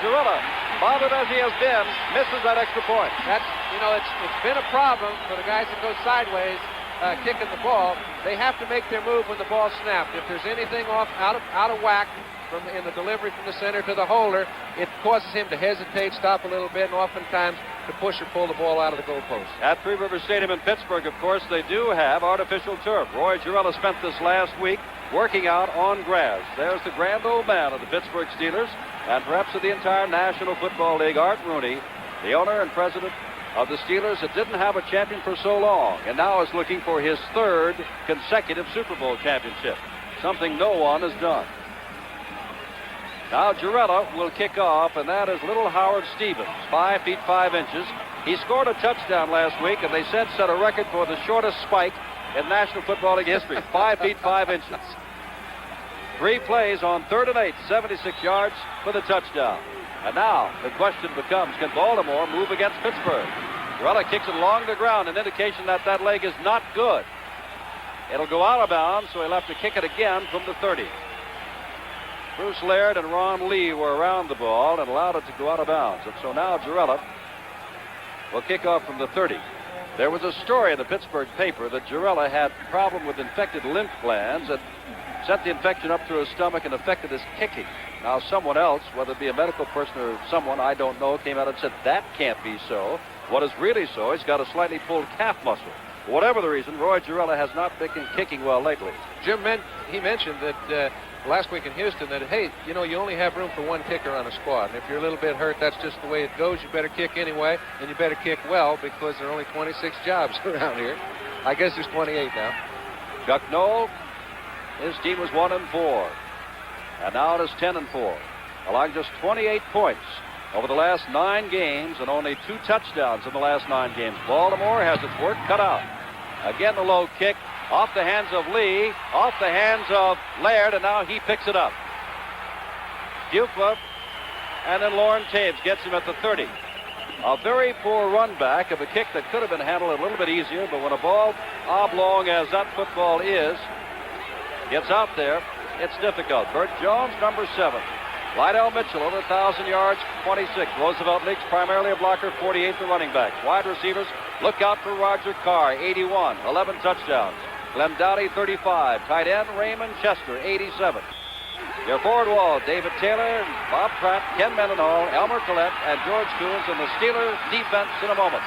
Girella, bothered as he has been, misses that extra point. That's, it's been a problem for the guys that go sideways kicking the ball. They have to make their move when the ball snapped. If there's anything out of whack in the delivery from the center to the holder, it causes him to hesitate, stop a little bit, and oftentimes to push or pull the ball out of the goalpost. At Three River Stadium in Pittsburgh, of course, they do have artificial turf. Roy Girella spent this last week working out on grass. There's the grand old man of the Pittsburgh Steelers, and perhaps of the entire National Football League, Art Rooney, the owner and president of the Steelers that didn't have a champion for so long, and now is looking for his third consecutive Super Bowl championship, something no one has done. Now Girella will kick off, and that is little Howard Stevens, 5 feet 5 inches. He scored a touchdown last week, and they said set a record for the shortest spike in National Football League history, 5 feet 5 inches. 3 plays on 3rd and 8, 76 yards for the touchdown. And now the question becomes, can Baltimore move against Pittsburgh? Girella kicks it along the ground, an indication that that leg is not good. It'll go out of bounds, so he'll have to kick it again from the 30. Bruce Laird and Ron Lee were around the ball and allowed it to go out of bounds. And so now Girella will kick off from the 30. There was a story in the Pittsburgh paper that Girella had a problem with infected lymph glands that sent the infection up through his stomach and affected his kicking. Now someone else, whether it be a medical person or someone, I don't know, came out and said that can't be so. What is really so, he's got a slightly pulled calf muscle. For whatever the reason, Roy Girella has not been kicking well lately. Jim, he mentioned that last week in Houston that, hey, you only have room for one kicker on a squad. And if you're a little bit hurt, that's just the way it goes. You better kick anyway, and you better kick well because there are only 26 jobs around here. I guess there's 28 now. Chuck Noll, his team was 1-4. And now it is 10-4. Allowing just 28 points over the last 9 games and only 2 touchdowns in the last 9 games. Baltimore has its work cut out. Again, the low kick. Off the hands of Lee, off the hands of Laird, and now he picks it up. Bufa, and then Lauren Taves gets him at the 30. A very poor run back of a kick that could have been handled a little bit easier, but when a ball oblong as that football is gets out there, it's difficult. Bert Jones, number 7. Lydell Mitchell, over 1,000 yards, 26. Roosevelt Leaks, primarily a blocker, 48 the running back. Wide receivers, look out for Roger Carr, 81, 11 touchdowns. Glenn Dowdy, 35. Tight end, Raymond Chester, 87. Their forward wall, David Taylor, Bob Pratt, Ken Mendenhall, Elmer Collette, and George Coons, and the Steelers defense in a moment.